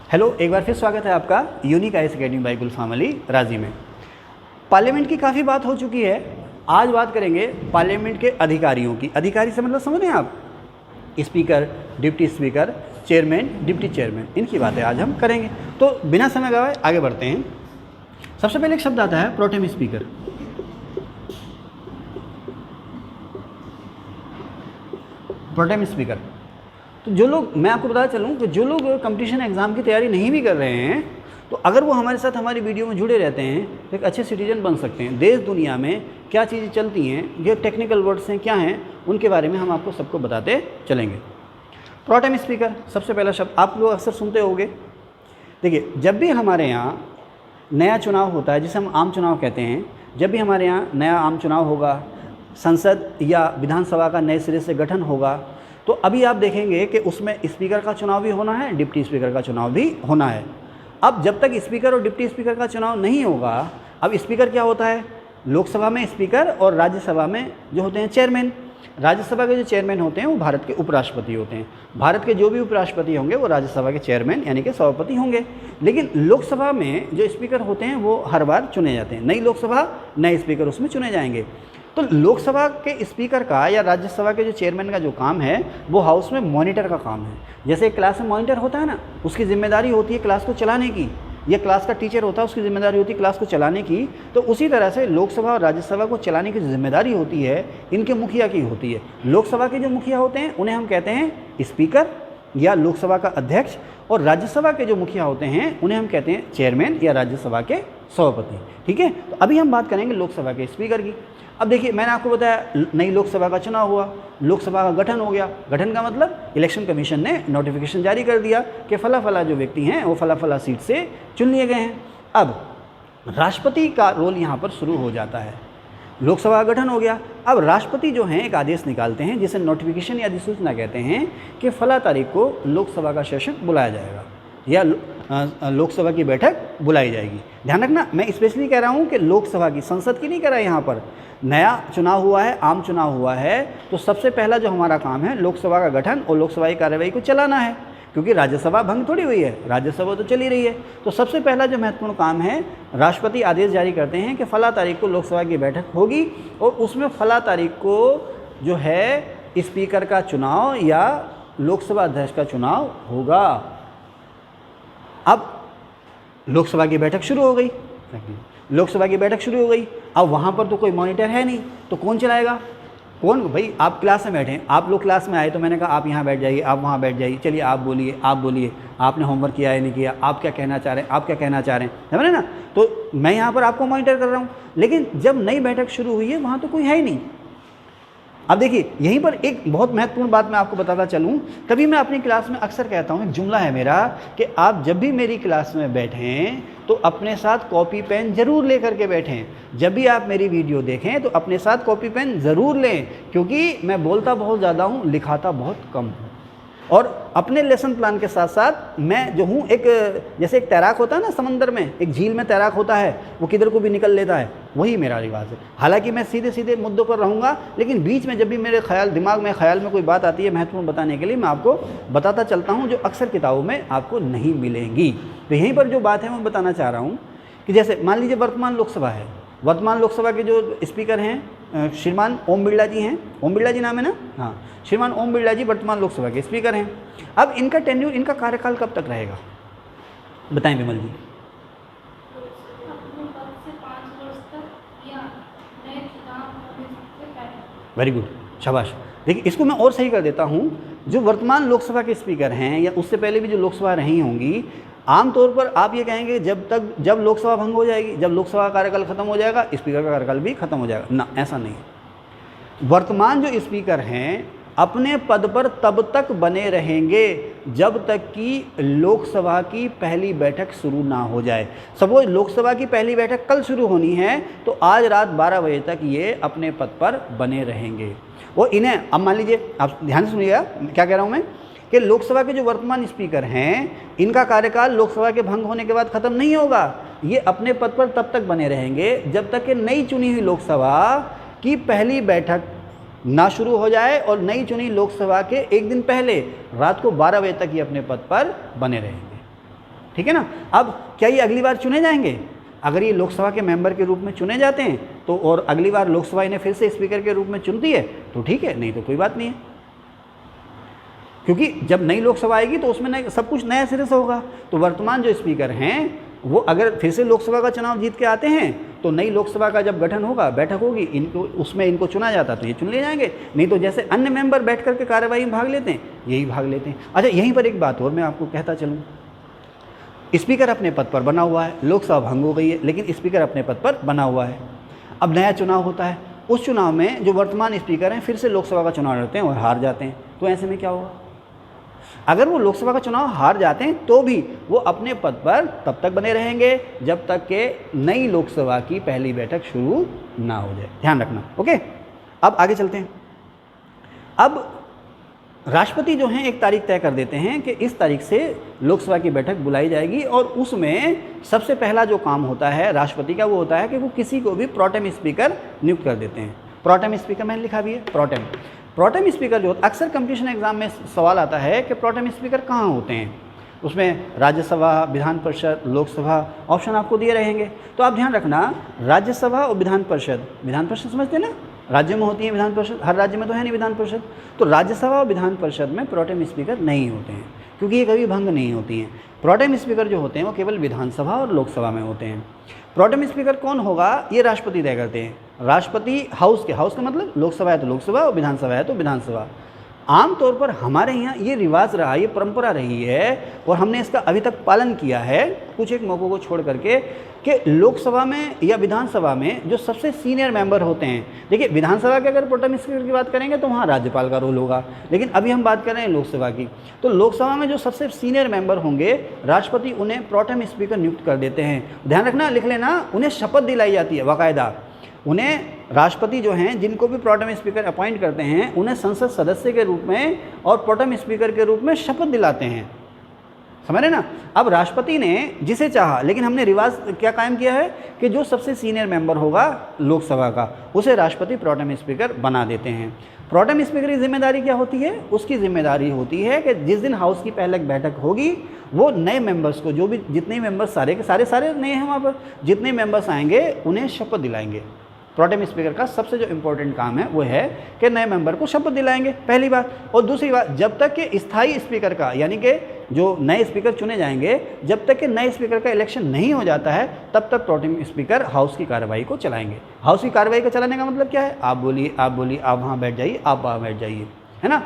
Hello, एक बार फिर स्वागत है आपका यूनिक आईएएस अकेडमी बाय गुलफाम अली राजी में। पार्लियामेंट की काफ़ी बात हो चुकी है। आज बात करेंगे पार्लियामेंट के अधिकारियों की। अधिकारी से मतलब समझ रहे हैं आप? Speaker, deputy speaker, chairman, deputy chairman, इनकी बातें आज हम करेंगे। तो बिना समय गवाए आगे बढ़ते हैं। सबसे पहले एक शब्द आता है प्रोटेम स्पीकर। प्रोटेम स्पीकर, तो जो लोग, मैं आपको बताना चलूँ कि जो लोग कंपटीशन एग्ज़ाम की तैयारी नहीं भी कर रहे हैं, तो अगर वो हमारे साथ हमारी वीडियो में जुड़े रहते हैं तो एक अच्छे सिटीजन बन सकते हैं। देश दुनिया में क्या चीज़ें चलती हैं, ये टेक्निकल वर्ड्स हैं क्या हैं, उनके बारे में हम आपको सबको बताते चलेंगे। प्रोटेम स्पीकर, सबसे पहला शब्द आप लोग अक्सर सुनते होंगे। देखिए, जब भी हमारे यहाँ नया चुनाव होता है, जिसे हम आम चुनाव कहते हैं, जब भी हमारे यहाँ नया आम चुनाव होगा, संसद या विधानसभा का नए सिरे से गठन होगा, तो अभी आप देखेंगे कि उसमें स्पीकर का चुनाव भी होना है, डिप्टी स्पीकर का चुनाव भी होना है। अब जब तक स्पीकर और डिप्टी स्पीकर का चुनाव नहीं होगा, अब स्पीकर क्या होता है? लोकसभा में स्पीकर और राज्यसभा में जो होते हैं चेयरमैन। राज्यसभा के जो चेयरमैन होते हैं वो भारत के उपराष्ट्रपति होते हैं। भारत के जो भी उपराष्ट्रपति होंगे वो राज्यसभा के चेयरमैन यानी कि सभापति होंगे। लेकिन लोकसभा में जो स्पीकर होते हैं वो हर बार चुने जाते हैं। नई लोकसभा, नए स्पीकर उसमें चुने जाएंगे। तो लोकसभा के स्पीकर का या राज्यसभा के जो चेयरमैन का जो काम है वो हाउस में मॉनिटर का काम है। जैसे एक क्लास में मॉनिटर होता है ना, उसकी जिम्मेदारी होती है क्लास को चलाने की, या क्लास का टीचर होता है उसकी जिम्मेदारी होती है क्लास को चलाने की। तो उसी तरह से लोकसभा और राज्यसभा को चलाने की जो जिम्मेदारी होती है इनके मुखिया की होती है। लोकसभा के जो मुखिया होते हैं उन्हें हम कहते हैं स्पीकर या लोकसभा का अध्यक्ष, और राज्यसभा के जो मुखिया होते हैं उन्हें हम कहते हैं चेयरमैन या राज्यसभा के सभापति। ठीक है, तो अभी हम बात करेंगे लोकसभा के स्पीकर की। अब देखिए, मैंने आपको बताया नई लोकसभा का चुनाव हुआ, लोकसभा का गठन हो गया। गठन का मतलब इलेक्शन कमीशन ने नोटिफिकेशन जारी कर दिया कि फला फला जो व्यक्ति हैं वो फला फला सीट से चुन लिए गए हैं। अब राष्ट्रपति का रोल यहाँ पर शुरू हो जाता है। लोकसभा का गठन हो गया, अब राष्ट्रपति जो हैं एक आदेश निकालते हैं जिसे नोटिफिकेशन या अधिसूचना कहते हैं कि फला तारीख को लोकसभा का सेशन बुलाया जाएगा या लोकसभा की बैठक बुलाई जाएगी। ध्यान रखना, मैं स्पेशली कह रहा हूँ कि लोकसभा की, संसद की नहीं कह रहा। यहाँ पर नया चुनाव हुआ है, आम चुनाव हुआ है, तो सबसे पहला जो हमारा काम है लोकसभा का गठन और लोकसभा की कार्यवाही को चलाना है, क्योंकि राज्यसभा भंग थोड़ी हुई है, राज्यसभा तो चली रही है। तो सबसे पहला जो महत्वपूर्ण काम है, राष्ट्रपति आदेश जारी करते हैं कि फला तारीख को लोकसभा की बैठक होगी और उसमें फला तारीख को जो है स्पीकर का चुनाव या लोकसभा अध्यक्ष का चुनाव होगा। अब लोकसभा की बैठक शुरू हो गई, लोकसभा की बैठक शुरू हो गई। अब वहाँ पर तो कोई मॉनिटर है नहीं, तो कौन चलाएगा? कौन? भाई आप क्लास में बैठे हैं, आप लोग क्लास में आए तो मैंने कहा आप यहाँ बैठ जाइए, आप वहाँ बैठ जाइए, चलिए आप बोलिए, आप बोलिए, आपने होमवर्क किया है नहीं किया, आप क्या कहना चाह रहे हैं, आप क्या कहना चाह रहे हैं, समझ रहे ना? तो मैं यहाँ पर आपको मॉनिटर कर रहा हूँ, लेकिन जब नई बैठक शुरू हुई है वहाँ तो कोई है ही नहीं। अब देखिए, यहीं पर एक बहुत महत्वपूर्ण बात मैं आपको बताता चलूं। कभी मैं अपनी क्लास में अक्सर कहता हूं, एक जुमला है मेरा कि आप जब भी मेरी क्लास में बैठें तो अपने साथ कॉपी पेन ज़रूर लेकर के बैठें। जब भी आप मेरी वीडियो देखें तो अपने साथ कॉपी पेन ज़रूर लें, क्योंकि मैं बोलता बहुत ज़्यादा हूं, लिखाता बहुत कम हूँ। और अपने लेसन प्लान के साथ साथ मैं जो हूँ, एक जैसे एक तैराक होता है ना समंदर में, एक झील में तैराक होता है, वो किधर को भी निकल लेता है, वही मेरा रिवाज है। हालांकि मैं सीधे सीधे मुद्दों पर रहूँगा, लेकिन बीच में जब भी मेरे दिमाग में कोई बात आती है महत्वपूर्ण बताने के लिए, मैं आपको बताता चलता हूँ जो अक्सर किताबों में आपको नहीं मिलेंगी। तो यहीं पर जो बात है मैं बताना चाह रहा हूँ कि जैसे मान लीजिए वर्तमान लोकसभा है, वर्तमान लोकसभा के जो स्पीकर हैं श्रीमान ओम बिरला जी हैं। ओम बिरला जी नाम है ना? हाँ, श्रीमान ओम बिरला जी वर्तमान लोकसभा के स्पीकर हैं। अब इनका टेन्यूर, इनका कार्यकाल कब तक रहेगा बताएं विमल जी? वेरी गुड, शाबाश। देखिए, इसको मैं और सही कर देता हूँ। जो वर्तमान लोकसभा के स्पीकर हैं या उससे पहले भी जो लोकसभा रही होंगी, आमतौर पर आप ये कहेंगे जब लोकसभा भंग हो जाएगी, जब लोकसभा का कार्यकाल खत्म हो जाएगा, स्पीकर का कार्यकाल भी खत्म हो जाएगा ना, ऐसा नहीं। वर्तमान जो स्पीकर हैं अपने पद पर तब तक बने रहेंगे जब तक कि लोकसभा की पहली बैठक शुरू ना हो जाए। सपोज लोकसभा की पहली बैठक कल शुरू होनी है तो आज रात 12 बजे तक ये अपने पद पर बने रहेंगे। और इन्हें, अब मान लीजिए, आप ध्यान से सुनिएगा क्या कह रहा हूँ मैं, कि लोकसभा के जो वर्तमान स्पीकर हैं इनका कार्यकाल लोकसभा के भंग होने के बाद खत्म नहीं होगा। ये अपने पद पर तब तक बने रहेंगे जब तक कि नई चुनी हुई लोकसभा की पहली बैठक ना शुरू हो जाए, और नई चुनी लोकसभा के एक दिन पहले रात को 12 बजे तक ये अपने पद पर बने रहेंगे। ठीक है ना। अब क्या ये अगली बार चुने जाएंगे? अगर ये लोकसभा के मेंबर के रूप में चुने जाते हैं तो, और अगली बार लोकसभा इन्हें फिर से स्पीकर के रूप में चुनती है तो ठीक है, नहीं तो कोई बात नहीं है, क्योंकि जब नई लोकसभा आएगी तो उसमें सब कुछ नया सिरे से होगा। तो वर्तमान जो स्पीकर हैं वो अगर फिर से लोकसभा का चुनाव जीत के आते हैं तो नई लोकसभा का जब गठन होगा, बैठक होगी, इनको उसमें इनको चुना जाता तो ये चुन लिए जाएंगे, नहीं तो जैसे अन्य मेंबर बैठ करके कार्यवाही में भाग लेते हैं यही भाग लेते हैं। अच्छा, यहीं पर एक बात और मैं आपको कहता चलूँ, स्पीकर अपने पद पर बना हुआ है, लोकसभा भंग हो गई है लेकिन स्पीकर अपने पद पर बना हुआ है। अब नया चुनाव होता है, उस चुनाव में जो वर्तमान स्पीकर हैं फिर से लोकसभा का चुनाव लड़ते हैं और हार जाते हैं, तो ऐसे में क्या होगा? अगर वो लोकसभा का चुनाव हार जाते हैं तो भी वो अपने पद पर तब तक बने रहेंगे जब तक कि नई लोकसभा की पहली बैठक शुरू ना हो जाए, ध्यान रखना। ओके, अब आगे चलते हैं। अब राष्ट्रपति जो हैं एक तारीख तय कर देते हैं कि इस तारीख से लोकसभा की बैठक बुलाई जाएगी, और उसमें सबसे पहला जो काम होता है राष्ट्रपति का वो होता है कि वो किसी को भी प्रोटेम स्पीकर नियुक्त कर देते हैं। प्रोटेम स्पीकर मैंने लिखा भी है, प्रोटेम स्पीकर जो अक्सर कंपटीशन एग्जाम में सवाल आता है कि प्रोटेम स्पीकर कहाँ होते हैं, उसमें राज्यसभा, विधान परिषद, लोकसभा ऑप्शन आपको दिए रहेंगे। तो आप ध्यान रखना, राज्यसभा और विधान परिषद समझते ना, राज्यों में होती है विधान परिषद, हर राज्य में तो है नहीं विधान परिषद, तो राज्यसभा और विधान परिषद में प्रोटेम स्पीकर नहीं होते हैं क्योंकि ये कभी भंग नहीं होती हैं। प्रोटेम स्पीकर जो होते हैं वो केवल विधानसभा और लोकसभा में होते हैं। प्रोटेम स्पीकर कौन होगा ये राष्ट्रपति तय करते हैं। राष्ट्रपति हाउस का मतलब लोकसभा है तो लोकसभा और विधानसभा है तो विधानसभा। आमतौर पर हमारे यहाँ ये रिवाज रहा, ये परंपरा रही है और हमने इसका अभी तक पालन किया है, कुछ एक मौक़ों को छोड़ करके, कि लोकसभा में या विधानसभा में जो सबसे सीनियर मेंबर होते हैं, देखिए विधानसभा के अगर प्रोटेम स्पीकर की बात करेंगे तो वहाँ राज्यपाल का रोल होगा, लेकिन अभी हम बात कर रहे हैं लोकसभा की, तो लोकसभा में जो सबसे सीनियर मेंबर होंगे राष्ट्रपति उन्हें प्रोटेम स्पीकर नियुक्त कर देते हैं। ध्यान रखना, लिख लेना, उन्हें शपथ दिलाई जाती है बाकायदा। उन्हें राष्ट्रपति जो हैं जिनको भी प्रोटेम स्पीकर अपॉइंट करते हैं उन्हें संसद सदस्य के रूप में और प्रोटेम स्पीकर के रूप में शपथ दिलाते हैं, समझ रहे ना। अब राष्ट्रपति ने जिसे चाहा, लेकिन हमने रिवाज क्या कायम किया है कि जो सबसे सीनियर मेंबर होगा लोकसभा का उसे राष्ट्रपति प्रोटेम स्पीकर बना देते हैं। प्रोटेम स्पीकर की जिम्मेदारी क्या होती है? उसकी जिम्मेदारी होती है कि जिस दिन हाउस की पहले बैठक होगी वो नए मेंबर्स को, जो भी जितने मेंबर्स सारे के सारे नए हैं वहाँ पर, जितने मेंबर्स आएंगे उन्हें शपथ दिलाएंगे। प्रोटेम स्पीकर का सबसे जो इम्पोर्टेंट काम है वो है कि नए मेंबर को शपथ दिलाएंगे, पहली बात। और दूसरी बात, जब तक कि स्थायी स्पीकर का, यानी कि जो नए स्पीकर चुने जाएंगे, जब तक कि नए स्पीकर का इलेक्शन नहीं हो जाता है तब तक प्रोटेम स्पीकर हाउस की कार्रवाई को चलाएंगे। हाउस की कार्रवाई को चलाने का मतलब क्या है? आप बोलिए, आप वहाँ बैठ जाइए, आप वहाँ बैठ जाइए, है ना।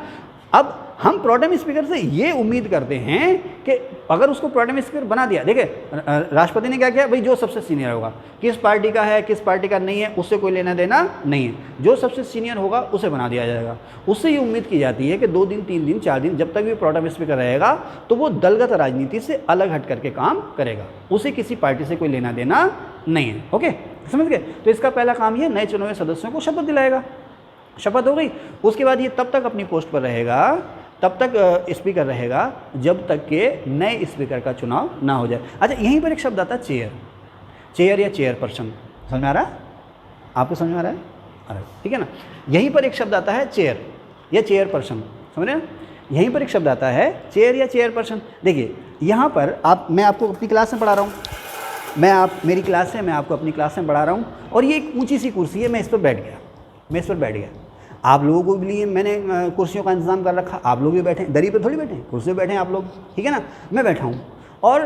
अब हम प्रोटेम स्पीकर से ये उम्मीद करते हैं कि अगर उसको प्रोटेम स्पीकर बना दिया, देखिए राष्ट्रपति ने क्या किया, भाई जो सबसे सीनियर होगा, किस पार्टी का है किस पार्टी का नहीं है उससे कोई लेना देना नहीं है, जो सबसे सीनियर होगा उसे बना दिया जाएगा। उससे ये उम्मीद की जाती है कि 2 दिन 3 दिन 4 दिन जब तक भी प्रोटेम स्पीकर रहेगा तो वो दलगत राजनीति से अलग हट करके काम करेगा, उसे किसी पार्टी से कोई लेना देना नहीं है। ओके, समझ गए। तो इसका पहला काम ये नए चुने हुए सदस्यों को शपथ दिलाएगा। शपथ हो गई, उसके बाद ये तब तक अपनी पोस्ट पर रहेगा, तब तक स्पीकर रहेगा जब तक के नए स्पीकर का चुनाव ना हो जाए। अच्छा, यहीं पर एक शब्द आता है चेयर या चेयरपर्सन, समझ में आ रहा है? आपको समझ में आ रहा है? अरे ठीक है ना। यहीं पर एक शब्द आता है चेयर या चेयरपर्सन, समझ रहे हैं? यहीं पर एक शब्द आता है चेयर या चेयरपर्सन। देखिए यहाँ पर मैं आपको अपनी क्लास में पढ़ा रहा हूँ, मेरी क्लास है, मैं आपको अपनी क्लास में पढ़ा रहा हूँ, और ये एक ऊँची सी कुर्सी है, मैं इस पर बैठ गया। आप लोगों के लिए मैंने कुर्सियों का इंतज़ाम कर रखा, आप लोग भी बैठे, दरी पे थोड़ी बैठे, कुर्सी पे बैठे हैं आप लोग, ठीक है ना। मैं बैठा हूँ और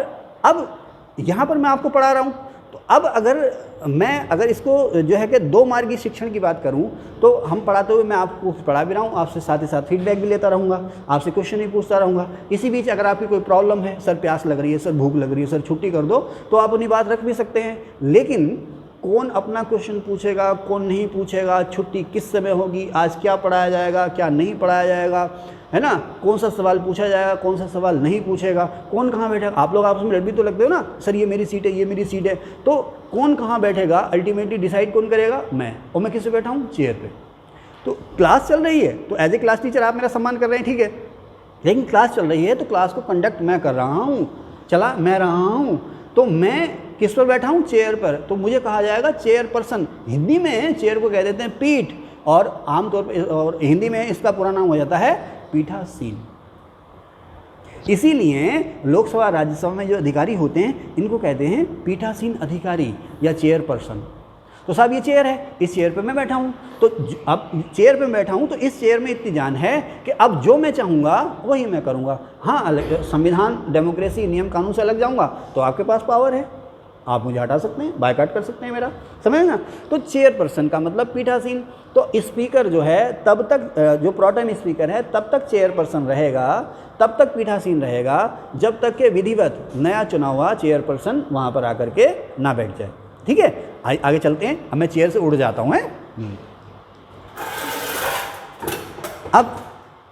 अब यहाँ पर मैं आपको पढ़ा रहा हूँ, तो अब अगर इसको जो है कि 2 मार्गी शिक्षण की बात करूँ तो हम पढ़ाते हुए मैं आपको पढ़ा भी रहा हूँ, आपसे साथ ही साथ फीडबैक भी लेता रहूँगा, आपसे क्वेश्चन भी पूछता रहूँगा। इसी बीच अगर आपकी कोई प्रॉब्लम है, सर प्यास लग रही है, सर भूख लग रही है, सर छुट्टी कर दो, तो आप अपनी बात रख भी सकते हैं। लेकिन कौन अपना क्वेश्चन पूछेगा, कौन नहीं पूछेगा, छुट्टी किस समय होगी, आज क्या पढ़ाया जाएगा, क्या नहीं पढ़ाया जाएगा, है ना, कौन सा सवाल पूछा जाएगा, कौन सा सवाल नहीं पूछेगा, कौन कहाँ बैठेगा, आप लोग आपस में लड़ भी तो लगते हो ना, सर ये मेरी सीट है, ये मेरी सीट है, तो कौन कहाँ बैठेगा अल्टीमेटली डिसाइड कौन करेगा? मैं। और मैं किस पे बैठा हूँ? चेयर पे। तो क्लास चल रही है तो एज ए क्लास टीचर आप मेरा सम्मान कर रहे हैं, ठीक है, लेकिन क्लास चल रही है तो क्लास को कंडक्ट मैं कर रहा हूँ, चला मैं रहा हूँ, तो मैं किस पर बैठा हूँ? चेयर पर। तो मुझे कहा जाएगा चेयरपर्सन। हिंदी में चेयर को कह देते हैं पीठ, और आमतौर पर और हिंदी में इसका पूरा नाम हो जाता है पीठासीन। इसीलिए लोकसभा राज्यसभा में जो अधिकारी होते हैं इनको कहते हैं पीठासीन अधिकारी या चेयरपर्सन। तो साहब ये चेयर है, इस चेयर पे मैं बैठा हूँ, तो अब चेयर पे बैठा हूँ तो इस चेयर में इतनी जान है कि अब जो मैं चाहूँगा वही मैं करूँगा। हाँ, अलग संविधान, डेमोक्रेसी, नियम कानून से अलग जाऊँगा तो आपके पास पावर है, आप मुझे हटा सकते हैं, बायकॉट कर सकते हैं मेरा, समझ ना। तो चेयरपर्सन का मतलब पीठासीन। तो स्पीकर जो है तब तक, जो प्रोटेम स्पीकर है तब तक चेयरपर्सन रहेगा, तब तक पीठासीन रहेगा जब तक के विधिवत नया चुना हुआ चेयरपर्सन वहाँ पर आकर के ना बैठ जाए। ठीक है, आगे चलते हैं। अब मैं चेयर से उड़ जाता हूँ। अब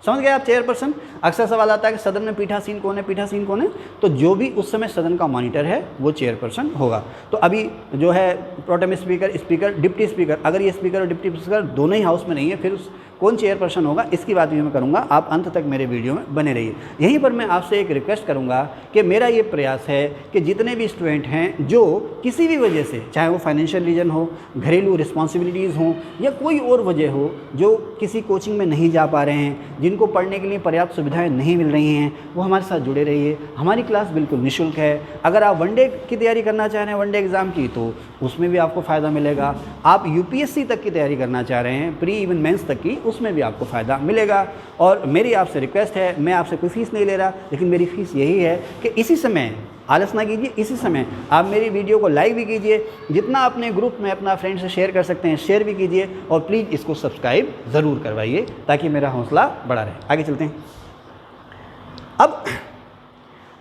समझ गए आप चेयरपर्सन। अक्सर सवाल आता है कि सदन में पीठासीन कौन है, पीठासीन कौन है? तो जो भी उस समय सदन का मॉनिटर है वो चेयरपर्सन होगा। तो अभी जो है pro tem speaker, speaker, deputy speaker, अगर ये स्पीकर और डिप्टी स्पीकर दोनों ही हाउस में नहीं है फिर कौन चेयरपर्सन होगा, इसकी बात भी मैं करूंगा। आप अंत तक मेरे वीडियो में बने रहिए। यहीं पर मैं आपसे एक रिक्वेस्ट करूंगा कि मेरा ये प्रयास है कि जितने भी स्टूडेंट हैं जो किसी भी वजह से, चाहे वो फाइनेंशियल रीजन हो, घरेलू रिस्पॉन्सिबिलिटीज़ हों या कोई और वजह हो, जो किसी कोचिंग में नहीं जा पा रहे हैं, जिनको पढ़ने के लिए पर्याप्त सुविधाएं नहीं मिल रही हैं, वो हमारे साथ जुड़े रहिए। हमारी क्लास बिल्कुल निःशुल्क है। अगर आप वनडे की तैयारी करना चाह रहे हैं, वनडे एग्ज़ाम की, तो उसमें भी आपको फ़ायदा मिलेगा। आप यूपीएससी तक की तैयारी करना चाह रहे हैं, प्री इवन मेंस तक की, उसमें भी आपको फ़ायदा मिलेगा। और मेरी आपसे रिक्वेस्ट है, मैं आपसे कोई फ़ीस नहीं ले रहा, लेकिन मेरी फ़ीस यही है कि इसी समय आलस ना कीजिए, इसी समय आप मेरी वीडियो को लाइक भी कीजिए, जितना अपने ग्रुप में अपना फ्रेंड से शेयर कर सकते हैं शेयर भी कीजिए, और प्लीज़ इसको सब्सक्राइब ज़रूर करवाइए ताकि मेरा हौसला बढ़ा रहे। आगे चलते हैं। अब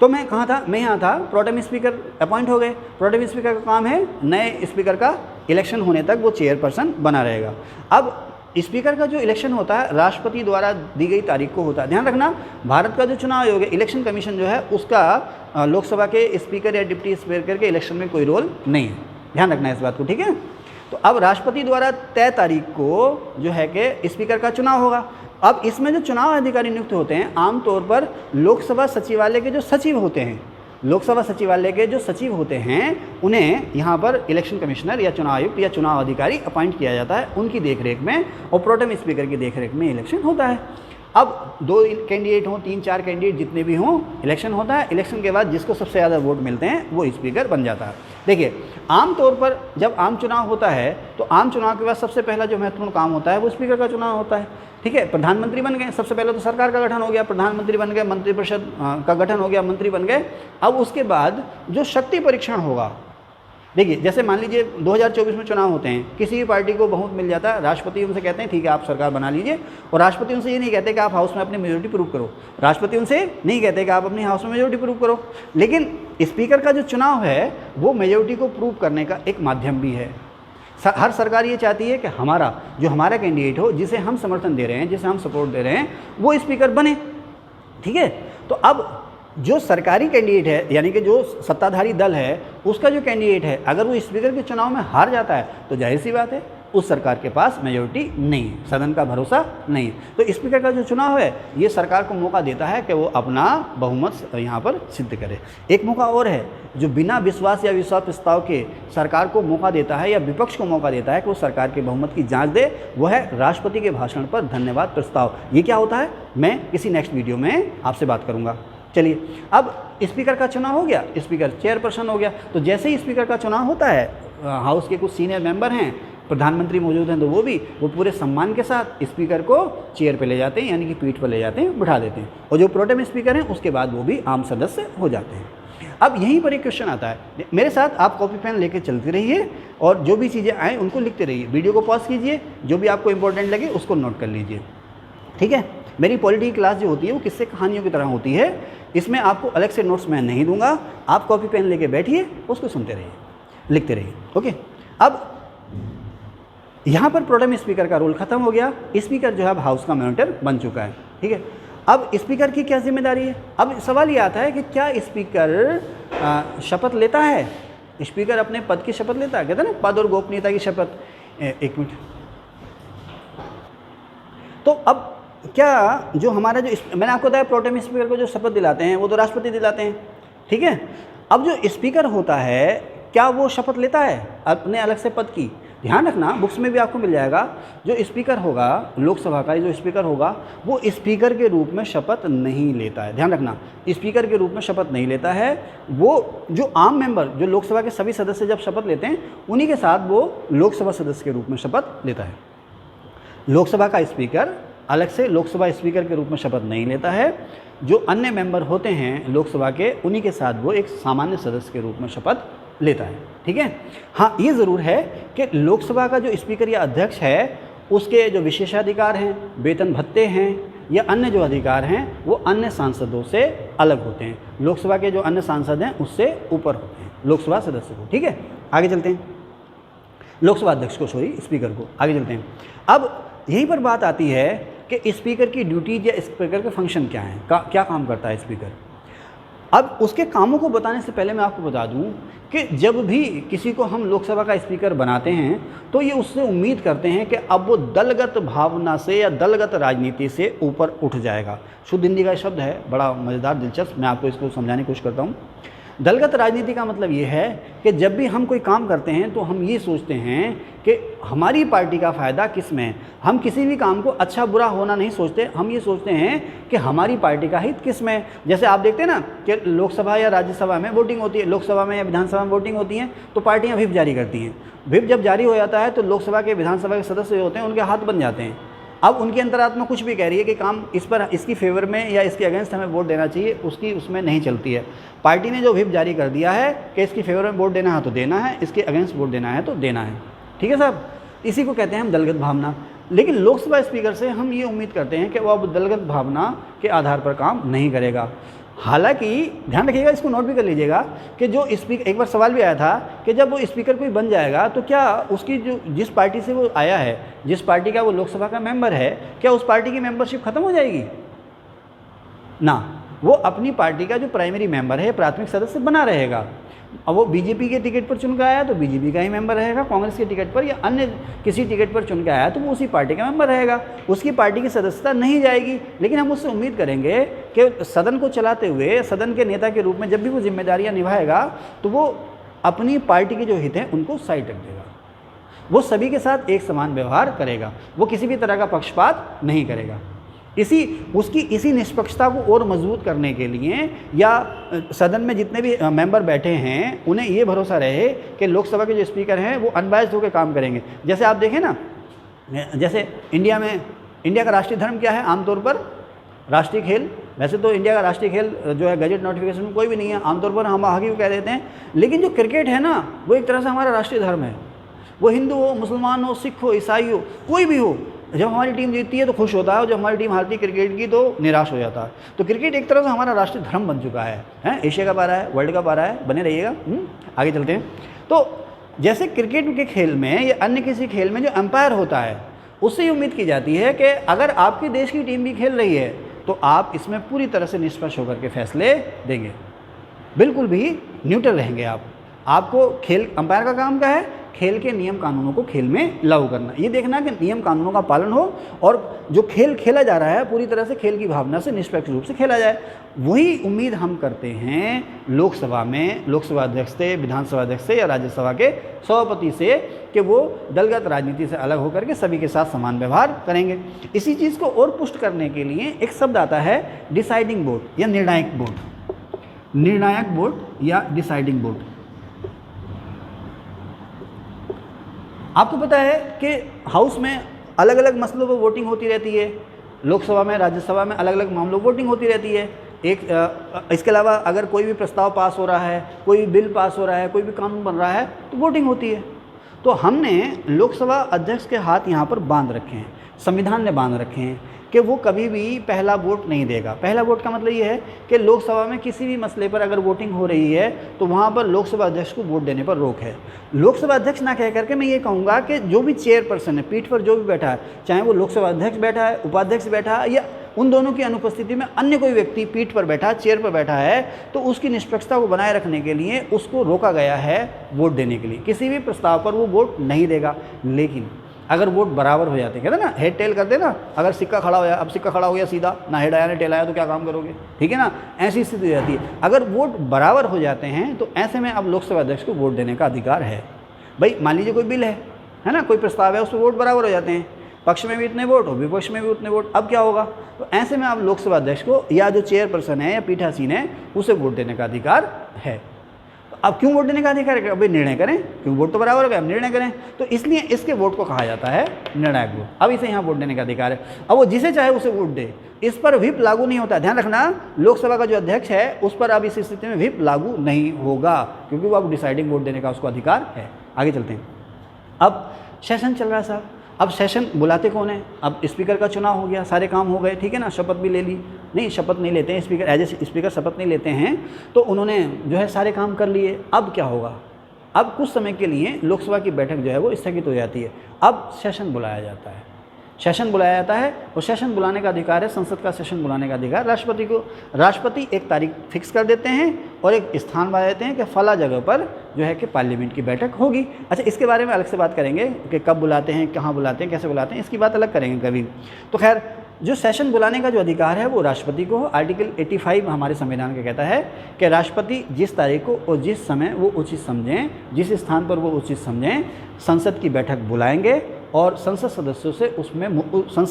तो मैं कहाँ था? मैं यहाँ था। प्रोटेम स्पीकर अपॉइंट हो गए। प्रोटेम स्पीकर का काम है नए स्पीकर का इलेक्शन होने तक वो चेयरपर्सन बना रहेगा। अब स्पीकर का जो इलेक्शन होता है राष्ट्रपति द्वारा दी गई तारीख को होता है। ध्यान रखना, भारत का जो चुनाव आयोग है, इलेक्शन कमीशन जो है, उसका लोकसभा के स्पीकर या डिप्टी स्पीकर के इलेक्शन में कोई रोल नहीं है। ध्यान रखना इस बात को, ठीक है। तो अब राष्ट्रपति द्वारा तय तारीख को जो है कि स्पीकर का चुनाव होगा। अब इसमें जो चुनाव अधिकारी नियुक्त होते हैं, आमतौर पर लोकसभा सचिवालय के जो सचिव होते हैं, लोकसभा सचिवालय के जो सचिव होते हैं, उन्हें यहाँ पर इलेक्शन कमिश्नर या चुनाव आयुक्त या चुनाव अधिकारी अपॉइंट किया जाता है। उनकी देखरेख में और प्रोटेम स्पीकर की देखरेख में इलेक्शन होता है। अब 2 कैंडिडेट हों, 3-4 कैंडिडेट जितने भी हों, इलेक्शन होता है। इलेक्शन के बाद जिसको सबसे ज़्यादा वोट मिलते हैं वो स्पीकर बन जाता है। देखिए, आमतौर पर जब आम चुनाव होता है तो आम चुनाव के बाद सबसे पहला जो महत्वपूर्ण काम होता है वो स्पीकर का चुनाव होता है। ठीक है, प्रधानमंत्री बन गए, सबसे पहले तो सरकार का गठन हो गया, प्रधानमंत्री बन गए, मंत्रिपरिषद का गठन हो गया, मंत्री बन गए। अब उसके बाद जो शक्ति परीक्षण होगा, देखिए जैसे मान लीजिए 2024 में चुनाव होते हैं, किसी भी पार्टी को बहुत मिल जाता है, राष्ट्रपति उनसे कहते हैं ठीक है आप सरकार बना लीजिए, और राष्ट्रपति उनसे ये नहीं कहते कि आप हाउस में अपनी मेजोरिटी प्रूव करो, राष्ट्रपति उनसे नहीं कहते कि आप अपनी हाउस में मेजोरिटी प्रूव करो, लेकिन स्पीकर का जो चुनाव है वो मेजोरिटी को प्रूव करने का एक माध्यम भी है। हर सरकार ये चाहती है कि हमारा कैंडिडेट हो, जिसे हम समर्थन दे रहे हैं, जिसे हम सपोर्ट दे रहे हैं, वो स्पीकर बने। ठीक है, तो अब जो सरकारी कैंडिडेट है, यानी कि जो सत्ताधारी दल है, उसका जो कैंडिडेट है, अगर वो स्पीकर के चुनाव में हार जाता है तो जाहिर सी बात है उस सरकार के पास मेजोरिटी नहीं है, सदन का भरोसा नहीं है। तो स्पीकर का जो चुनाव है ये सरकार को मौका देता है कि वो अपना बहुमत यहाँ पर सिद्ध करे। एक मौका और है जो बिना विश्वास या विश्वास प्रस्ताव के सरकार को मौका देता है या विपक्ष को मौका देता है कि वो सरकार के बहुमत की जांच दे, वो है राष्ट्रपति के भाषण पर धन्यवाद प्रस्ताव। ये क्या होता है मैं किसी नेक्स्ट वीडियो में आपसे बात करूँगा। चलिए, अब स्पीकर का चुनाव हो गया, स्पीकर चेयरपर्सन हो गया। तो जैसे ही स्पीकर का चुनाव होता है, हाउस के कुछ सीनियर मेंबर हैं, प्रधानमंत्री मौजूद हैं, तो वो पूरे सम्मान के साथ स्पीकर को चेयर पे ले जाते हैं, यानी कि पीठ पर ले जाते हैं, बिठा देते हैं, और जो प्रोटेम स्पीकर हैं उसके बाद वो भी आम सदस्य हो जाते हैं। अब यहीं पर एक क्वेश्चन आता है, मेरे साथ आप कॉपी पेन लेके चलते रहिए और जो भी चीज़ें आएँ उनको लिखते रहिए। वीडियो को पॉज कीजिए, जो भी आपको इंपॉर्टेंट लगे उसको नोट कर लीजिए। ठीक है, मेरी पॉलिटी की क्लास जो होती है वो किस्से कहानियों की तरह होती है, इसमें आपको अलग से नोट्स मैं नहीं दूंगा। आप कॉपी पेन लेके बैठिए, उसको सुनते रहिए, लिखते रहिए। ओके, अब यहाँ पर प्रोटेम स्पीकर का रोल खत्म हो गया। स्पीकर जो है अब हाउस का मॉनिटर बन चुका है। ठीक है, अब स्पीकर की क्या जिम्मेदारी है? अब सवाल ये आता है कि क्या स्पीकर शपथ लेता है? स्पीकर अपने पद की शपथ लेता है, कहते हैं ना पद और गोपनीयता की शपथ। एक मिनट, तो अब क्या जो हमारा जो मैंने आपको बताया प्रोटेम स्पीकर को जो शपथ दिलाते हैं वो तो राष्ट्रपति दिलाते हैं। ठीक है, अब जो स्पीकर होता है क्या वो शपथ लेता है अपने अलग से पद की? ध्यान रखना, बुक्स में भी आपको मिल जाएगा, जो स्पीकर होगा लोकसभा का, जो स्पीकर होगा वो स्पीकर के रूप में शपथ नहीं लेता है। ध्यान रखना, स्पीकर के रूप में शपथ नहीं लेता है। वो जो आम मेंबर, जो लोकसभा के सभी सदस्य जब शपथ लेते हैं, उन्हीं के साथ वो लोकसभा सदस्य के रूप में शपथ लेता है। लोकसभा का स्पीकर अलग से लोकसभा स्पीकर के रूप में शपथ नहीं लेता है। जो अन्य मेंबर होते हैं लोकसभा के, उन्हीं के साथ वो एक सामान्य सदस्य के रूप में शपथ लेता है। ठीक है। हाँ, ये ज़रूर है कि लोकसभा का जो स्पीकर या अध्यक्ष है, उसके जो विशेषाधिकार हैं, वेतन भत्ते हैं या अन्य जो अधिकार हैं, वो अन्य सांसदों से अलग होते हैं। लोकसभा के जो अन्य सांसद हैं उससे ऊपर होते हैं लोकसभा सदस्य को। ठीक है, आगे चलते हैं। लोकसभा अध्यक्ष को, सॉरी, स्पीकर को, आगे चलते हैं। अब यहीं पर बात आती है कि स्पीकर की ड्यूटीज या स्पीकर के फंक्शन क्या हैं, क्या काम करता है स्पीकर। अब उसके कामों को बताने से पहले मैं आपको बता दूं कि जब भी किसी को हम लोकसभा का स्पीकर बनाते हैं तो ये उससे उम्मीद करते हैं कि अब वो दलगत भावना से या दलगत राजनीति से ऊपर उठ जाएगा। शुद्ध हिंदी का शब्द है, बड़ा मज़ेदार, दिलचस्प, मैं आपको इसको समझाने की कोशिश करता हूँ। दलगत राजनीति का मतलब ये है कि जब भी हम कोई काम करते हैं तो हम ये सोचते हैं कि हमारी पार्टी का फ़ायदा किस में है। हम किसी भी काम को अच्छा बुरा होना नहीं सोचते, हम ये सोचते हैं कि हमारी पार्टी का हित किस में है। जैसे आप देखते हैं ना कि लोकसभा या राज्यसभा में वोटिंग होती है, लोकसभा में या विधानसभा में वोटिंग होती है तो पार्टियाँ व्हिप जारी करती हैं। व्हिप जब जारी हो जाता है तो लोकसभा के विधानसभा के सदस्य जो होते हैं उनके हाथ बन जाते हैं। अब उनकी अंतरात्मा कुछ भी कह रही है कि काम इस पर, इसकी फेवर में या इसके अगेंस्ट हमें वोट देना चाहिए, उसकी उसमें नहीं चलती है। पार्टी ने जो व्हिप जारी कर दिया है कि इसकी फेवर में वोट देना है तो देना है, इसके अगेंस्ट वोट देना है तो देना है। ठीक है साहब, इसी को कहते हैं हम दलगत भावना। लेकिन लोकसभा स्पीकर से हम ये उम्मीद करते हैं कि वो अब दलगत भावना के आधार पर काम नहीं करेगा। हालांकि ध्यान रखिएगा, इसको नोट भी कर लीजिएगा कि जो स्पीकर, एक बार सवाल भी आया था कि जब वो स्पीकर कोई बन जाएगा तो क्या उसकी जो जिस पार्टी से वो आया है, जिस पार्टी का वो लोकसभा का मेंबर है, क्या उस पार्टी की मेंबरशिप खत्म हो जाएगी ना। वो अपनी पार्टी का जो प्राइमरी मेंबर है, प्राथमिक सदस्य बना रहेगा। अब वो बीजेपी के टिकट पर चुन के आया तो बीजेपी का ही मेंबर रहेगा, कांग्रेस के टिकट पर या अन्य किसी टिकट पर चुन के आया तो वो उसी पार्टी का मेंबर रहेगा, उसकी पार्टी की सदस्यता नहीं जाएगी। लेकिन हम उससे उम्मीद करेंगे कि सदन को चलाते हुए, सदन के नेता के रूप में जब भी वो जिम्मेदारियां निभाएगा तो वो अपनी पार्टी के जो हित हैं उनको साइड रख देगा। वो सभी के साथ एक समान व्यवहार करेगा, वो किसी भी तरह का पक्षपात नहीं करेगा। इसी निष्पक्षता को और मजबूत करने के लिए या सदन में जितने भी मेंबर बैठे हैं उन्हें ये भरोसा रहे कि लोकसभा के जो स्पीकर हैं वो अनबायस्ड होकर काम करेंगे। जैसे आप देखें ना, जैसे इंडिया का राष्ट्रीय धर्म क्या है आमतौर पर? राष्ट्रीय खेल। वैसे तो इंडिया का राष्ट्रीय खेल जो है गजट नोटिफिकेशन में कोई भी नहीं है, आमतौर पर हम हॉकी को कह देते हैं। लेकिन जो क्रिकेट है ना, वो एक तरह से हमारा राष्ट्रीय धर्म है। वो हिंदू हो, मुसलमान हो, सिख हो, ईसाई हो, कोई भी हो, जब हमारी टीम जीतती है तो खुश होता है और जब हमारी टीम हारती है क्रिकेट की तो निराश हो जाता है। तो क्रिकेट एक तरह से हमारा राष्ट्रीय धर्म बन चुका है। एशिया कप आ रहा है, वर्ल्ड कप आ रहा है, बने रहिएगा। आगे चलते हैं। तो जैसे क्रिकेट के खेल में या अन्य किसी खेल में जो अंपायर होता है उससे ये उम्मीद की जाती है कि अगर आपके देश की टीम भी खेल रही है तो आप इसमें पूरी तरह से निष्पक्ष होकर के फैसले देंगे, बिल्कुल भी न्यूट्रल रहेंगे। आपको खेल, अंपायर का काम क्या है? खेल के नियम कानूनों को खेल में लागू करना, ये देखना कि नियम कानूनों का पालन हो और जो खेल खेला जा रहा है पूरी तरह से खेल की भावना से निष्पक्ष रूप से खेला जाए। वही उम्मीद हम करते हैं लोकसभा में, लोकसभा अध्यक्ष से, विधानसभा अध्यक्ष से या राज्यसभा के सभापति से कि वो दलगत राजनीति से अलग होकर के सभी के साथ समान व्यवहार करेंगे। इसी चीज़ को और पुष्ट करने के लिए एक शब्द आता है डिसाइडिंग बोर्ड या निर्णायक बोर्ड। निर्णायक बोर्ड या डिसाइडिंग बोर्ड। आपको पता है कि हाउस में अलग अलग मसलों पर वोटिंग होती रहती है, लोकसभा में, राज्यसभा में अलग अलग मामलों पर वोटिंग होती रहती है। इसके अलावा अगर कोई भी प्रस्ताव पास हो रहा है, कोई बिल पास हो रहा है, कोई भी कानून बन रहा है तो वोटिंग होती है। तो हमने लोकसभा अध्यक्ष के हाथ यहाँ पर बांध रखे हैं, संविधान ने बांध रखे हैं कि वो कभी भी पहला वोट नहीं देगा। पहला वोट का मतलब ये है कि लोकसभा में किसी भी मसले पर अगर वोटिंग हो रही है तो वहाँ पर लोकसभा अध्यक्ष को वोट देने पर रोक है। लोकसभा अध्यक्ष ना कह करके मैं ये कहूँगा कि जो भी चेयरपर्सन है, पीठ पर जो भी बैठा है, चाहे वो लोकसभा अध्यक्ष बैठा है, उपाध्यक्ष बैठा है या उन दोनों की अनुपस्थिति में अन्य कोई व्यक्ति पीठ पर बैठा, चेयर पर बैठा है, तो उसकी निष्पक्षता को बनाए रखने के लिए उसको रोका गया है वोट देने के लिए। किसी भी प्रस्ताव पर वो वोट नहीं देगा। लेकिन अगर वोट बराबर हो जाते, कहते ना हेड टेल करते ना, अगर सिक्का खड़ा हो जाए, अब सिक्का खड़ा हो गया सीधा, ना हेड आया ना टेल आया तो क्या काम करोगे? ठीक है ना, ऐसी स्थिति हो जाती है। अगर वोट बराबर हो जाते हैं तो ऐसे में अब लोकसभा अध्यक्ष को वोट देने का अधिकार है। भाई मान लीजिए कोई बिल है, है ना, कोई प्रस्ताव है उस पर वोट बराबर हो जाते हैं, पक्ष में भी इतने वोट और विपक्ष में भी उतने वोट। अब क्या होगा, तो ऐसे में आप लोकसभा अध्यक्ष को या जो चेयरपर्सन है या पीठासीन है उसे वोट देने का अधिकार है। अब क्यों वोट देने का अधिकार है, अभी निर्णय करें, क्यों वोट तो बराबर हो गया, अब निर्णय करें, तो इसलिए इसके वोट को कहा जाता है निर्णायक वोट। अब इसे यहाँ वोट देने का अधिकार है। अब वो जिसे चाहे उसे वोट दे, इस पर व्हिप लागू नहीं होता। ध्यान रखना, लोकसभा का जो अध्यक्ष है उस पर अब इस स्थिति में व्हिप लागू नहीं होगा, क्योंकि वो अब डिसाइडिंग वोट देने का उसको अधिकार है। आगे चलते हैं। अब सेशन चल रहा है साहब, अब सेशन बुलाते कौन है, अब स्पीकर का चुनाव हो गया, सारे काम हो गए, ठीक है ना, शपथ भी ले ली, नहीं शपथ नहीं लेते हैं स्पीकर, एज ए स्पीकर शपथ नहीं लेते हैं, तो उन्होंने जो है सारे काम कर लिए। अब क्या होगा, अब कुछ समय के लिए लोकसभा की बैठक जो है वो स्थगित हो जाती है। अब सेशन बुलाया जाता है, सेशन बुलाया जाता है, और सेशन बुलाने का अधिकार है, संसद का सेशन बुलाने का अधिकार राष्ट्रपति को। राष्ट्रपति एक तारीख फिक्स कर देते हैं और एक स्थान बता देते हैं कि फला जगह पर जो है कि पार्लियामेंट की बैठक होगी। अच्छा, इसके बारे में अलग से बात करेंगे कि कब बुलाते हैं, कहाँ बुलाते हैं, कैसे बुलाते हैं, इसकी बात अलग करेंगे कभी। तो खैर, जो सेशन बुलाने का जो अधिकार है वो राष्ट्रपति को, आर्टिकल 85 हमारे संविधान का कहता है कि राष्ट्रपति जिस तारीख को और जिस समय वो उचित समझें, जिस स्थान पर वो उचित समझें, संसद की बैठक बुलाएंगे और संसद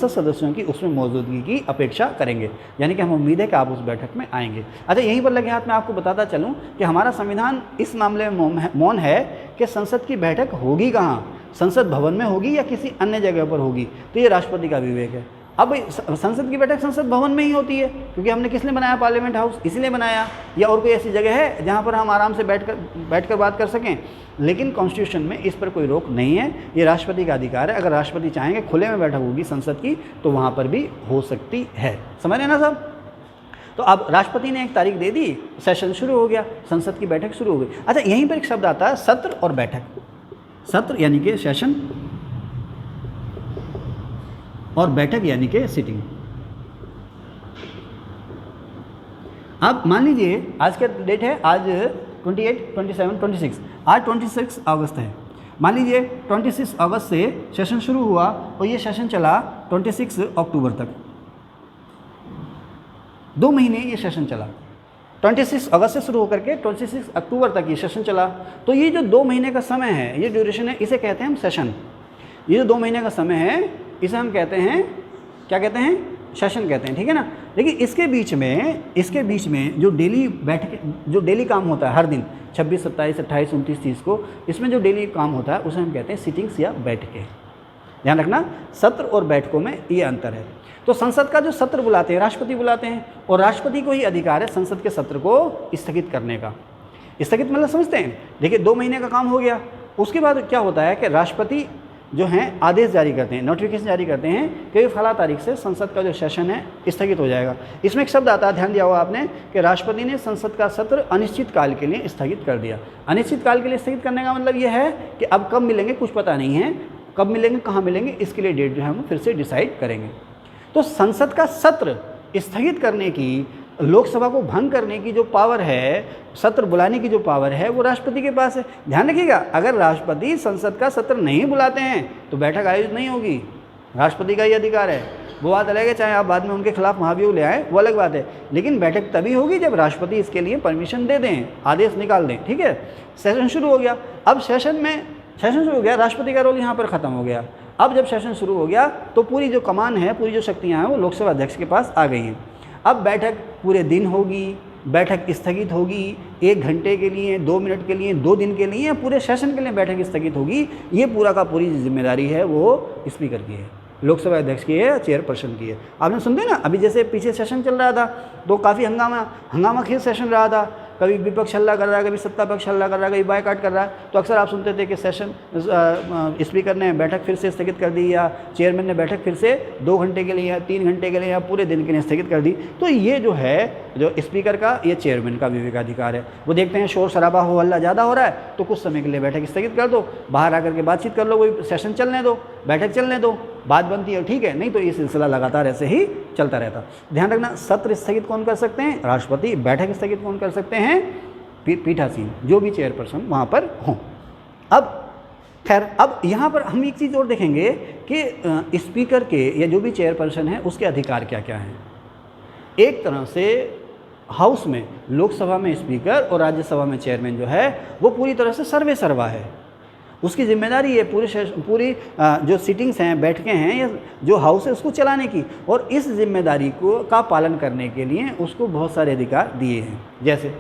सदस्यों की उसमें मौजूदगी की अपेक्षा करेंगे, यानी कि हम उम्मीद है कि आप उस बैठक में आएंगे। अच्छा, यहीं पर लगे हाथ में आपको बताता चलूं कि हमारा संविधान इस मामले में मौन है कि संसद की बैठक होगी कहाँ, संसद भवन में होगी या किसी अन्य जगह पर होगी, तो ये राष्ट्रपति का विवेक है। अब संसद की बैठक संसद भवन में ही होती है, क्योंकि हमने किस लिए बनाया, पार्लियामेंट हाउस इसलिए बनाया, या और कोई ऐसी जगह है जहाँ पर हम आराम से बैठकर बात कर सकें। लेकिन कॉन्स्टिट्यूशन में इस पर कोई रोक नहीं है, ये राष्ट्रपति का अधिकार है। अगर राष्ट्रपति चाहेंगे खुले में बैठक होगी संसद की तो वहाँ पर भी हो सकती है। समझ रहे ना साहब। तो अब राष्ट्रपति ने एक तारीख दे दी, सेशन शुरू हो गया, संसद की बैठक शुरू हो गई। अच्छा, यहीं पर एक शब्द आता है सत्र और बैठक। सत्र यानी कि सेशन और बैठक यानी कि सिटिंग। अब मान लीजिए आज का डेट है, आज 28, 27, 26, आज 26 अगस्त है। मान लीजिए 26 अगस्त से सेशन शुरू हुआ और ये सेशन चला 26 अक्टूबर तक, 2 महीने ये सेशन चला। 26 अगस्त से शुरू होकर के 26 अक्टूबर तक ये सेशन चला। तो ये जो 2 महीने का समय है, ये ड्यूरेशन है, इसे कहते हैं हम सेशन। ये जो 2 महीने का समय है इसे हम कहते हैं, क्या कहते हैं, सेशन कहते हैं, ठीक है ना। लेकिन इसके बीच में जो डेली बैठक, जो डेली काम होता है हर दिन 26, 27, 28, 29, 30 को, इसमें जो डेली काम होता है उसे हम कहते हैं सिटिंग्स या बैठकें। ध्यान रखना, सत्र और बैठकों में ये अंतर है। तो संसद का जो सत्र बुलाते हैं राष्ट्रपति बुलाते हैं, और राष्ट्रपति को ही अधिकार है संसद के सत्र को स्थगित करने का। स्थगित मतलब समझते हैं, देखिए 2 महीने का काम हो गया, उसके बाद क्या होता है कि राष्ट्रपति जो हैं आदेश जारी करते हैं, नोटिफिकेशन जारी करते हैं कि फला तारीख से संसद का जो सेशन है स्थगित हो जाएगा। इसमें एक शब्द आता है, ध्यान दिया होगा आपने, कि राष्ट्रपति ने संसद का सत्र अनिश्चित काल के लिए स्थगित कर दिया। अनिश्चित काल के लिए स्थगित करने का मतलब यह है कि अब कब मिलेंगे कुछ पता नहीं है, कब मिलेंगे, कहाँ मिलेंगे, इसके लिए डेट जो है हम फिर से डिसाइड करेंगे। तो संसद का सत्र स्थगित करने की, लोकसभा को भंग करने की जो पावर है, सत्र बुलाने की जो पावर है, वो राष्ट्रपति के पास है। ध्यान रखिएगा, अगर राष्ट्रपति संसद का सत्र नहीं बुलाते हैं तो बैठक आयोजित नहीं होगी, राष्ट्रपति का ये अधिकार है। वो बात अलग है, चाहे आप बाद में उनके खिलाफ महाभियोग ले आए, वो अलग बात है, लेकिन बैठक तभी होगी जब राष्ट्रपति इसके लिए परमिशन दे दें, आदेश निकाल दें, ठीक है। सेशन शुरू हो गया, अब सेशन शुरू हो गया, राष्ट्रपति का रोल यहाँ पर ख़त्म हो गया। अब जब सेशन शुरू हो गया तो पूरी जो कमान है, पूरी जो शक्तियाँ हैं वो लोकसभा अध्यक्ष के पास आ गई हैं। अब बैठक पूरे दिन होगी, बैठक स्थगित होगी 1 घंटे के लिए, 2 मिनट के लिए, 2 दिन के लिए, पूरे सेशन के लिए बैठक स्थगित होगी। ये पूरा का पूरी जिम्मेदारी है वो स्पीकर की है, लोकसभा अध्यक्ष की है, चेयरपर्सन की है। आपने सुनते ना, अभी जैसे पीछे सेशन चल रहा था तो काफ़ी हंगामा खेल सेशन रहा था, कभी विपक्ष हल्ला कर रहा है, कभी सत्ता पक्ष हल्ला कर रहा है, कभी बायकॉट कर रहा है। तो अक्सर आप सुनते थे कि सेशन स्पीकर ने बैठक फिर से स्थगित कर दी, या चेयरमैन ने बैठक फिर से 2 घंटे के लिए या 3 घंटे के लिए या पूरे दिन के लिए स्थगित कर दी। तो ये जो है, जो स्पीकर का, ये चेयरमैन का विवेकाधिकार है। वो देखते हैं शोर शराबा हो, हल्ला ज़्यादा हो रहा है तो कुछ समय के लिए बैठक स्थगित कर दो, बाहर आकर के बातचीत कर लो, कोई सेशन चलने दो, बैठक चलने दो, बात बनती है, ठीक है, नहीं तो ये सिलसिला लगातार ऐसे ही चलता रहता। ध्यान रखना, सत्र स्थगित कौन कर सकते हैं, राष्ट्रपति। बैठक स्थगित कौन कर सकते हैं, पीठासीन, जो भी चेयरपर्सन वहाँ पर हों। अब खैर, अब यहाँ पर हम एक चीज़ और देखेंगे कि स्पीकर के या जो भी चेयरपर्सन है उसके अधिकार क्या क्या हैं। एक तरह से हाउस में, लोकसभा में स्पीकर और राज्यसभा में चेयरमैन जो है वो पूरी तरह से सर्वे सर्वा है। उसकी जिम्मेदारी है पूरी जो सिटिंग्स हैं, बैठकें हैं या जो हाउस है उसको चलाने की, और इस जिम्मेदारी का पालन करने के लिए उसको बहुत सारे अधिकार दिए हैं। जैसे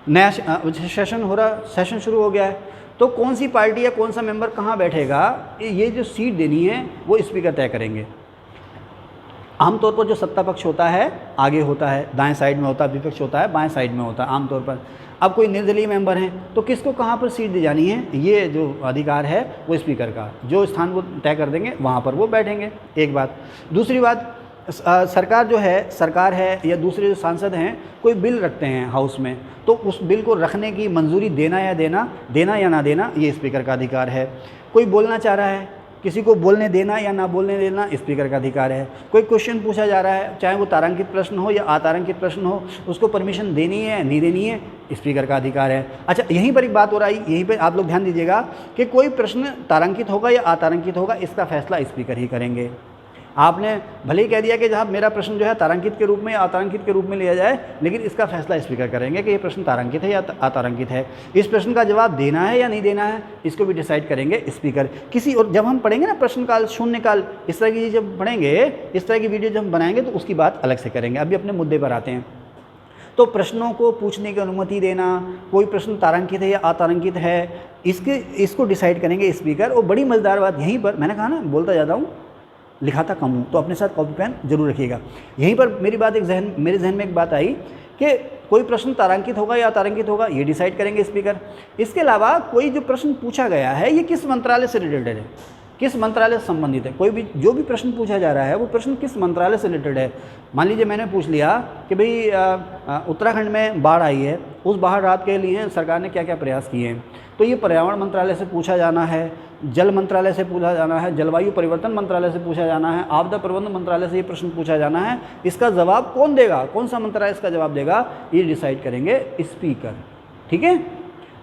नया सेशन शुरू हो गया है, तो कौन सी पार्टी या कौन सा मेंबर कहाँ बैठेगा, ये जो सीट देनी है वो स्पीकर तय करेंगे। आमतौर पर जो सत्ता पक्ष होता है आगे होता है, दाएं साइड में होता है, विपक्ष होता है बाएं साइड में होता है आमतौर पर। अब कोई निर्दलीय मेंबर हैं तो किसको कहाँ पर सीट दी जानी है, ये जो अधिकार है वो स्पीकर का, जो स्थान वो तय कर देंगे वहाँ पर वो बैठेंगे। एक बात। दूसरी बात, सरकार है या दूसरे जो सांसद हैं कोई बिल रखते हैं हाउस में, तो उस बिल को रखने की मंजूरी देना या ना देना ये स्पीकर का अधिकार है। कोई बोलना चाह रहा है, किसी को बोलने देना या ना बोलने देना स्पीकर का अधिकार है। कोई क्वेश्चन पूछा जा रहा है, चाहे वो तारांकित प्रश्न हो या अतारांकित प्रश्न हो, उसको परमिशन देनी है नहीं देनी है स्पीकर का अधिकार है। अच्छा, यहीं पर एक बात हो रही, यहीं पर आप लोग ध्यान दीजिएगा कि कोई प्रश्न तारांकित होगा या अतारांकित होगा इसका फैसला स्पीकर ही करेंगे। आपने भले ही कह दिया कि जहाँ मेरा प्रश्न जो है तारांकित के रूप में या अतारांकित के रूप में लिया जाए, लेकिन इसका फैसला स्पीकर करेंगे कि ये प्रश्न तारांकित है या अतारांकित है। इस प्रश्न का जवाब देना है या नहीं देना है इसको भी डिसाइड करेंगे स्पीकर। किसी और जब हम पढ़ेंगे ना प्रश्नकाल, शून्यकाल, इस तरह की चीज़ जब पढ़ेंगे, इस तरह की वीडियो जब हम बनाएंगे तो उसकी बात अलग से करेंगे। अभी अपने मुद्दे पर आते हैं। तो प्रश्नों को पूछने की अनुमति देना, कोई प्रश्न तारांकित है या अतारांकित है, इसको डिसाइड करेंगे स्पीकर। और बड़ी मज़ेदार बात यहीं पर, मैंने कहा ना बोलता ज़्यादा हूँ लिखाता कम हूँ, तो अपने साथ कॉपी पेन जरूर रखिएगा। यहीं पर मेरे जहन में एक बात आई कि कोई प्रश्न तारांकित होगा या अतारांकित होगा ये डिसाइड करेंगे स्पीकर। इसके अलावा कोई जो प्रश्न पूछा गया है ये किस मंत्रालय से रिलेटेड है, किस मंत्रालय से संबंधित है। कोई भी जो भी प्रश्न पूछा जा रहा है वो प्रश्न किस मंत्रालय से रिलेटेड है। मान लीजिए मैंने पूछ लिया कि भाई उत्तराखंड में बाढ़ आई है, उस बाढ़ राहत के लिए सरकार ने क्या क्या प्रयास किए हैं, तो ये पर्यावरण मंत्रालय से पूछा जाना है, जल मंत्रालय से पूछा जाना है, जलवायु परिवर्तन मंत्रालय से पूछा जाना है, आपदा प्रबंधन मंत्रालय से ये प्रश्न पूछा जाना है। इसका जवाब कौन देगा, कौन सा मंत्रालय इसका जवाब देगा, ये डिसाइड करेंगे स्पीकर। ठीक है।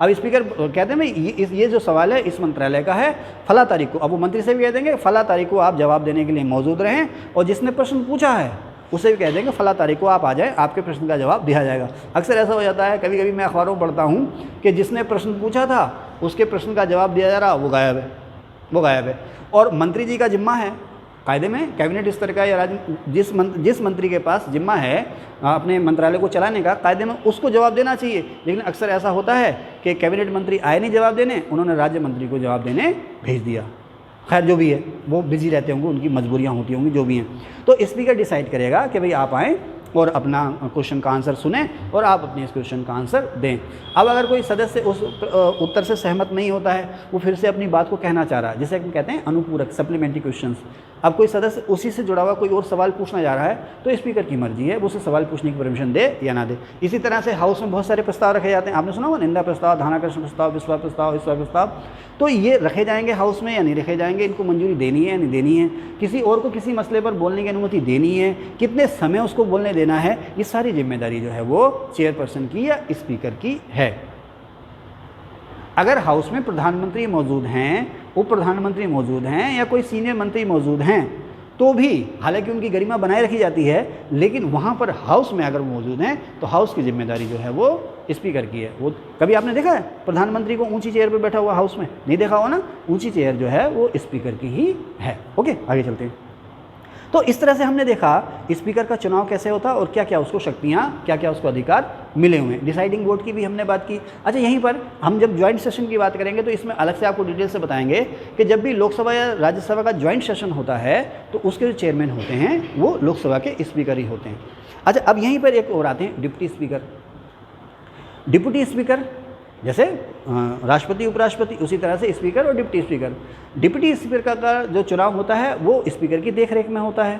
अब स्पीकर कहते हैं भाई ये जो सवाल है इस मंत्रालय का है, फला तारीख को, अब वो मंत्री से भी कह देंगे फला तारीख को आप जवाब देने के लिए मौजूद रहें, और जिसने प्रश्न पूछा है उसे भी कह देंगे फला तारीख को आप आ जाएं, आपके प्रश्न का जवाब दिया जाएगा। अक्सर ऐसा हो जाता है, कभी कभी मैं अखबारों में पढ़ता हूँ कि जिसने प्रश्न पूछा था उसके प्रश्न का जवाब दिया जा रहा, वो गायब है। और मंत्री जी का जिम्मा है कायदे में, कैबिनेट स्तर का या राज्य जिस मंत्री के पास जिम्मा है अपने मंत्रालय को चलाने का, कायदे में उसको जवाब देना चाहिए। लेकिन अक्सर ऐसा होता है कि कैबिनेट मंत्री आए नहीं जवाब देने, उन्होंने राज्य मंत्री को जवाब देने भेज दिया। खैर जो भी है वो बिजी रहते होंगे, उनकी मजबूरियां होती होंगी, जो भी हैं। तो स्पीकर डिसाइड करेगा कि भाई आप आएँ और अपना क्वेश्चन का आंसर सुने और आप अपने इस क्वेश्चन का आंसर दें। अब अगर कोई सदस्य उस उत्तर से सहमत नहीं होता है, वो फिर से अपनी बात को कहना चाह रहा है, जिसे हम कहते हैं अनुपूरक सप्लीमेंट्री क्वेश्चंस। अब कोई सदस्य उसी से जुड़ा हुआ कोई और सवाल पूछना जा रहा है तो स्पीकर की मर्जी है वो उसे सवाल पूछने की परमिशन दे या ना दे। इसी तरह से हाउस में बहुत सारे प्रस्ताव रखे जाते हैं, आपने सुना होगा, निंदा प्रस्ताव, ध्यानाकर्षण प्रस्ताव, विश्वास प्रस्ताव, ईश्वर प्रस्ताव। तो ये रखे जाएंगे हाउस में या नहीं रखे जाएंगे, इनको मंजूरी देनी है या नहीं देनी है, किसी और को किसी मसले पर बोलने की अनुमति देनी है, कितने समय उसको बोलने देना है, ये सारी जिम्मेदारी जो है वो चेयरपर्सन की या स्पीकर की है। अगर हाउस में प्रधानमंत्री मौजूद हैं, उप प्रधानमंत्री मौजूद हैं या कोई सीनियर मंत्री मौजूद हैं तो भी, हालांकि उनकी गरिमा बनाए रखी जाती है, लेकिन वहाँ पर हाउस में अगर वो मौजूद हैं तो हाउस की जिम्मेदारी जो है वो स्पीकर की है। वो कभी आपने देखा है प्रधानमंत्री को ऊंची चेयर पर बैठा हुआ हाउस में? नहीं देखा हो ना, ऊंची चेयर जो है वो स्पीकर की ही है। ओके, आगे चलते हैं। तो इस तरह से हमने देखा स्पीकर का चुनाव कैसे होता है और क्या क्या उसको शक्तियाँ, क्या क्या उसको अधिकार मिले हुए हैं। डिसाइडिंग वोट की भी हमने बात की। अच्छा, यहीं पर हम जब ज्वाइंट सेशन की बात करेंगे तो इसमें अलग से आपको डिटेल से बताएंगे कि जब भी लोकसभा या राज्यसभा का ज्वाइंट सेशन होता है तो उसके जो चेयरमैन होते हैं वो लोकसभा के स्पीकर ही होते हैं। अच्छा, अब यहीं पर एक और आते हैं डिप्टी स्पीकर। डिप्टी स्पीकर जैसे राष्ट्रपति, उपराष्ट्रपति, उसी तरह से स्पीकर और डिप्टी स्पीकर। डिप्टी स्पीकर का जो चुनाव होता है वो स्पीकर की देखरेख में होता है।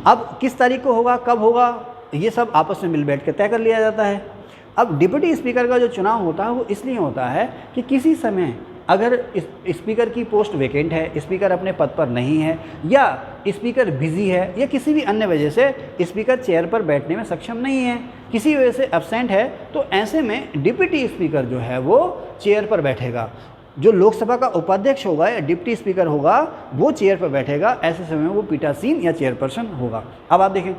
अब किस तारीख को होगा, कब होगा, ये सब आपस में मिल बैठ के तय कर लिया जाता है। अब डिप्टी स्पीकर का जो चुनाव होता है वो इसलिए होता है कि किसी समय अगर स्पीकर की पोस्ट वैकेंट है, स्पीकर अपने पद पर नहीं है, या स्पीकर बिजी है, या किसी भी अन्य वजह से स्पीकर चेयर पर बैठने में सक्षम नहीं है, किसी वजह से एब्सेंट है, तो ऐसे में डिप्टी स्पीकर जो है वो चेयर पर बैठेगा। जो लोकसभा का उपाध्यक्ष होगा या डिप्टी स्पीकर होगा वो चेयर पर बैठेगा। ऐसे समय में वो पीठासीन या चेयरपर्सन होगा। अब आप देखें,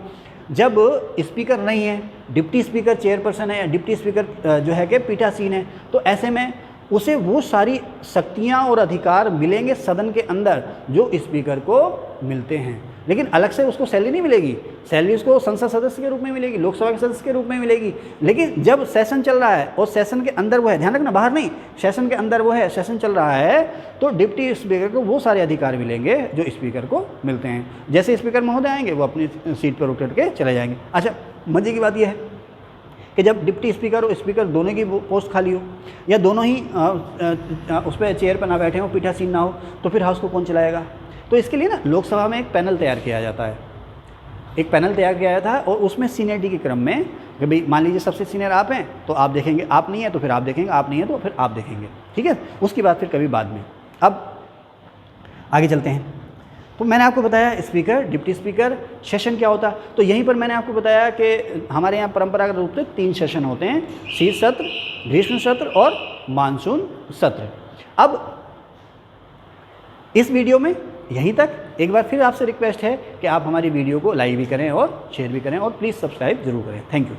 जब स्पीकर नहीं है, डिप्टी स्पीकर चेयरपर्सन है या डिप्टी स्पीकर जो है कि पीठासीन है, तो ऐसे में उसे वो सारी शक्तियाँ और अधिकार मिलेंगे सदन के अंदर जो स्पीकर को मिलते हैं, लेकिन अलग से उसको सैलरी नहीं मिलेगी। सैलरी उसको संसद सदस्य के रूप में मिलेगी, लोकसभा के सदस्य के रूप में मिलेगी। लेकिन जब सेशन चल रहा है और सेशन के अंदर वो है, ध्यान रखना बाहर नहीं, सेशन के अंदर वो है, सेशन चल रहा है, तो डिप्टी स्पीकर को वो सारे अधिकार मिलेंगे जो स्पीकर को मिलते हैं। जैसे स्पीकर महोदय आएंगे वो अपनी सीट पर उठ के चले जाएंगे। अच्छा, मजे की बात यह है कि जब डिप्टी स्पीकर और स्पीकर दोनों की पोस्ट खाली हो या दोनों ही उस पर चेयर पर ना बैठे हो, पीठासीन ना हो, तो फिर हाउस को कौन चलाएगा? तो इसके लिए ना लोकसभा में एक पैनल तैयार किया जाता है, एक पैनल तैयार किया जाता है और उसमें सीनियरिटी के क्रम में कि भाई मान लीजिए सबसे सीनियर आप हैं तो आप देखेंगे, आप नहीं है तो फिर आप देखेंगे, आप नहीं है तो फिर आप देखेंगे, ठीक है। उसकी बात फिर कभी बाद में। अब आगे चलते हैं। तो मैंने आपको बताया स्पीकर, डिप्टी स्पीकर, सेशन क्या होता है। तो यहीं पर मैंने आपको बताया कि हमारे यहाँ परंपरागत रूप से 3 सेशन होते हैं, शीत सत्र, ग्रीष्म सत्र और मानसून सत्र। अब इस वीडियो में यहीं तक। एक बार फिर आपसे रिक्वेस्ट है कि आप हमारी वीडियो को लाइक भी करें और शेयर भी करें और प्लीज़ सब्सक्राइब जरूर करें। Thank you.